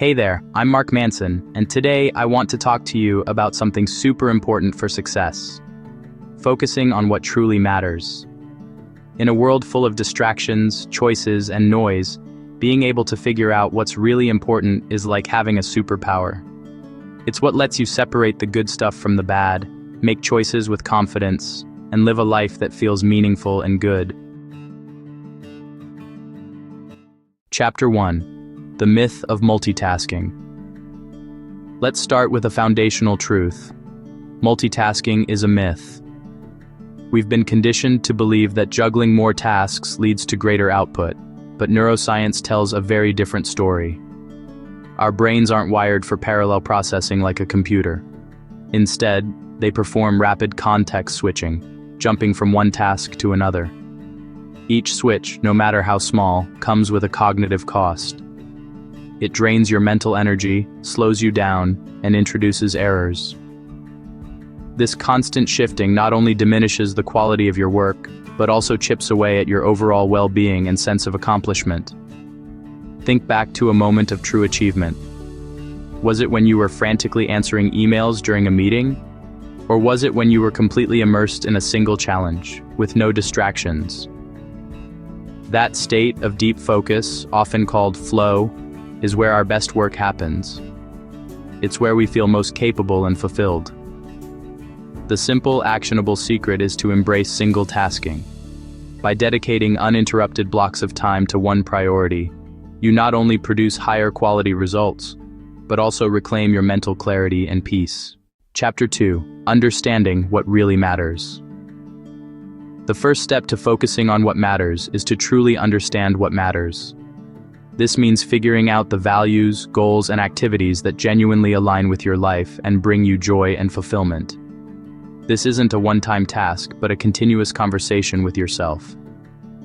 Hey there, I'm Mark Manson, and today I want to talk to you about something super important for success. Focusing on what truly matters. In a world full of distractions, choices, and noise, being able to figure out what's really important is like having a superpower. It's what lets you separate the good stuff from the bad, make choices with confidence, and live a life that feels meaningful and good. Chapter 1. The myth of multitasking. Let's start with a foundational truth. Multitasking is a myth. We've been conditioned to believe that juggling more tasks leads to greater output, but neuroscience tells a very different story. Our brains aren't wired for parallel processing like a computer. Instead, they perform rapid context switching, jumping from one task to another. Each switch, no matter how small, comes with a cognitive cost. It drains your mental energy, slows you down, and introduces errors. This constant shifting not only diminishes the quality of your work, but also chips away at your overall well-being and sense of accomplishment. Think back to a moment of true achievement. Was it when you were frantically answering emails during a meeting? Or was it when you were completely immersed in a single challenge, with no distractions? That state of deep focus, often called flow, is where our best work happens. It's where we feel most capable and fulfilled. The simple, actionable secret is to embrace single tasking. By dedicating uninterrupted blocks of time to one priority, you not only produce higher quality results, but also reclaim your mental clarity and peace. Chapter 2. Understanding what really matters. The first step to focusing on what matters is to truly understand what matters. This means figuring out the values, goals, and activities that genuinely align with your life and bring you joy and fulfillment. This isn't a one-time task, but a continuous conversation with yourself.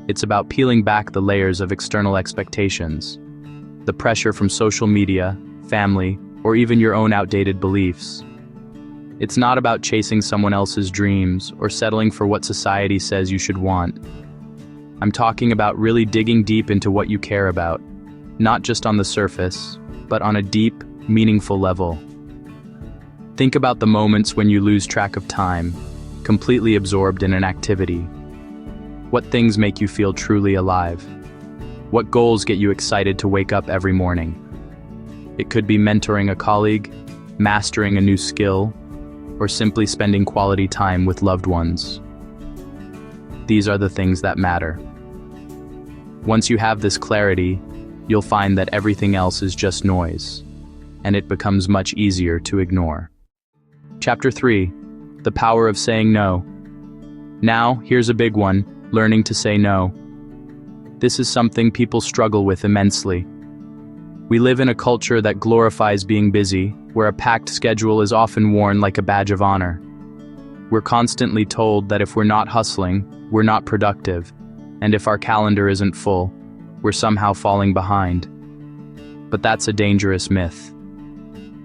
It's about peeling back the layers of external expectations, the pressure from social media, family, or even your own outdated beliefs. It's not about chasing someone else's dreams or settling for what society says you should want. I'm talking about really digging deep into what you care about, not just on the surface, but on a deep, meaningful level. Think about the moments when you lose track of time, completely absorbed in an activity. What things make you feel truly alive? What goals get you excited to wake up every morning? It could be mentoring a colleague, mastering a new skill, or simply spending quality time with loved ones. These are the things that matter. Once you have this clarity, you'll find that everything else is just noise, and it becomes much easier to ignore. Chapter 3. The power of saying no. Now, here's a big one, learning to say no. This is something people struggle with immensely. We live in a culture that glorifies being busy, where a packed schedule is often worn like a badge of honor. We're constantly told that if we're not hustling, we're not productive, and if our calendar isn't full, we're somehow falling behind. But that's a dangerous myth.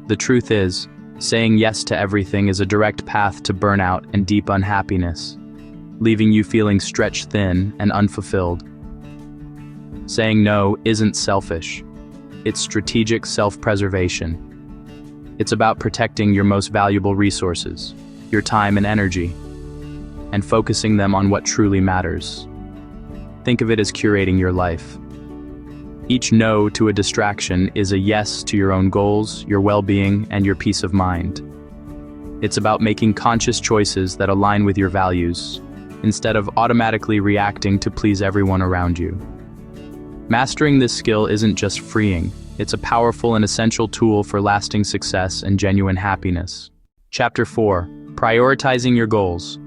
The truth is, saying yes to everything is a direct path to burnout and deep unhappiness, leaving you feeling stretched thin and unfulfilled. Saying no isn't selfish. It's strategic self-preservation. It's about protecting your most valuable resources, your time and energy, and focusing them on what truly matters. Think of it as curating your life. Each no to a distraction is a yes to your own goals, your well-being, and your peace of mind. It's about making conscious choices that align with your values, instead of automatically reacting to please everyone around you. Mastering this skill isn't just freeing, it's a powerful and essential tool for lasting success and genuine happiness. Chapter 4. Prioritizing your goals.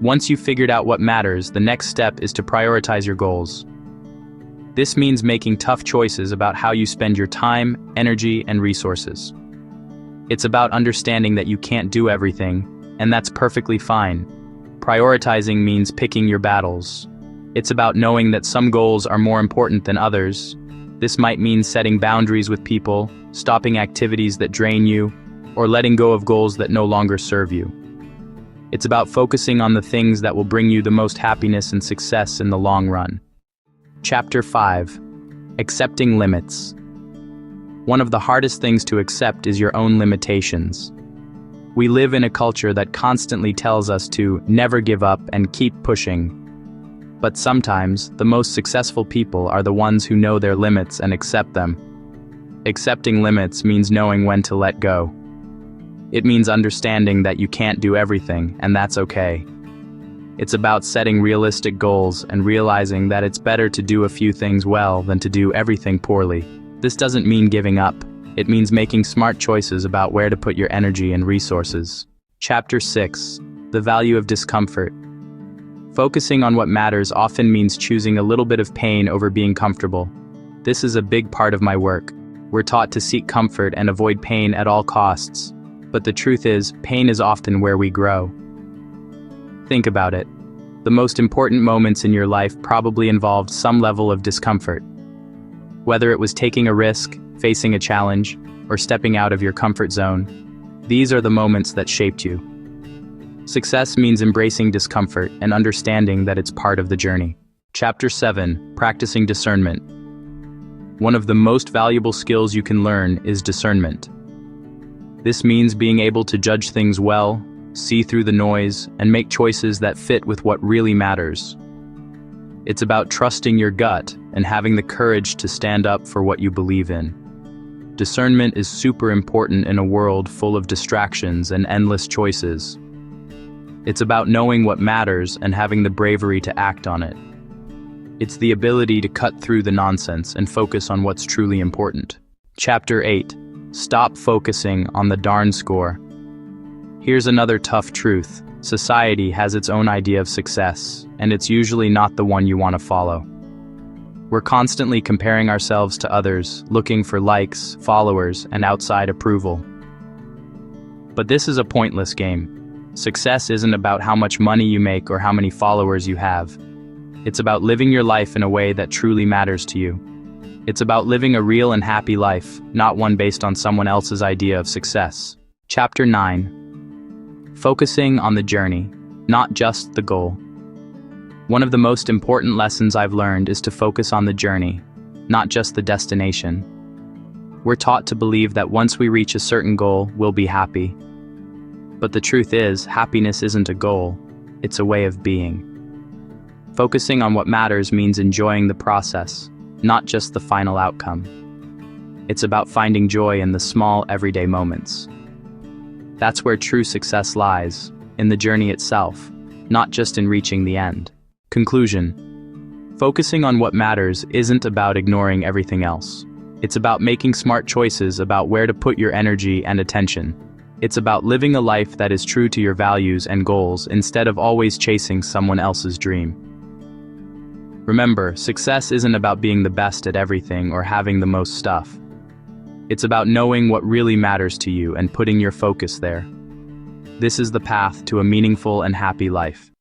Once you've figured out what matters, the next step is to prioritize your goals. This means making tough choices about how you spend your time, energy, and resources. It's about understanding that you can't do everything, and that's perfectly fine. Prioritizing means picking your battles. It's about knowing that some goals are more important than others. This might mean setting boundaries with people, stopping activities that drain you, or letting go of goals that no longer serve you. It's about focusing on the things that will bring you the most happiness and success in the long run. Chapter 5. Accepting limits. One of the hardest things to accept is your own limitations. We live in a culture that constantly tells us to never give up and keep pushing. But sometimes, the most successful people are the ones who know their limits and accept them. Accepting limits means knowing when to let go. It means understanding that you can't do everything, and that's okay. It's about setting realistic goals and realizing that it's better to do a few things well than to do everything poorly. This doesn't mean giving up. It means making smart choices about where to put your energy and resources. Chapter 6. The value of discomfort. Focusing on what matters often means choosing a little bit of pain over being comfortable. This is a big part of my work. We're taught to seek comfort and avoid pain at all costs. But the truth is, pain is often where we grow. Think about it. The most important moments in your life probably involved some level of discomfort. Whether it was taking a risk, facing a challenge, or stepping out of your comfort zone, these are the moments that shaped you. Success means embracing discomfort and understanding that it's part of the journey. Chapter 7. Practicing discernment. One of the most valuable skills you can learn is discernment. This means being able to judge things well, see through the noise, and make choices that fit with what really matters. It's about trusting your gut and having the courage to stand up for what you believe in. Discernment is super important in a world full of distractions and endless choices. It's about knowing what matters and having the bravery to act on it. It's the ability to cut through the nonsense and focus on what's truly important. Chapter 8. Stop focusing on the darn score. Here's another tough truth. Society has its own idea of success, and it's usually not the one you want to follow. We're constantly comparing ourselves to others, looking for likes, followers, and outside approval. But this is a pointless game. Success isn't about how much money you make or how many followers you have. It's about living your life in a way that truly matters to you. It's about living a real and happy life, not one based on someone else's idea of success. Chapter 9. Focusing on the journey, not just the goal. One of the most important lessons I've learned is to focus on the journey, not just the destination. We're taught to believe that once we reach a certain goal, we'll be happy. But the truth is, happiness isn't a goal, it's a way of being. Focusing on what matters means enjoying the process, not just the final outcome. It's about finding joy in the small, everyday moments. That's where true success lies, in the journey itself, not just in reaching the end. Conclusion. Focusing on what matters isn't about ignoring everything else. It's about making smart choices about where to put your energy and attention. It's about living a life that is true to your values and goals instead of always chasing someone else's dream. Remember, success isn't about being the best at everything or having the most stuff. It's about knowing what really matters to you and putting your focus there. This is the path to a meaningful and happy life.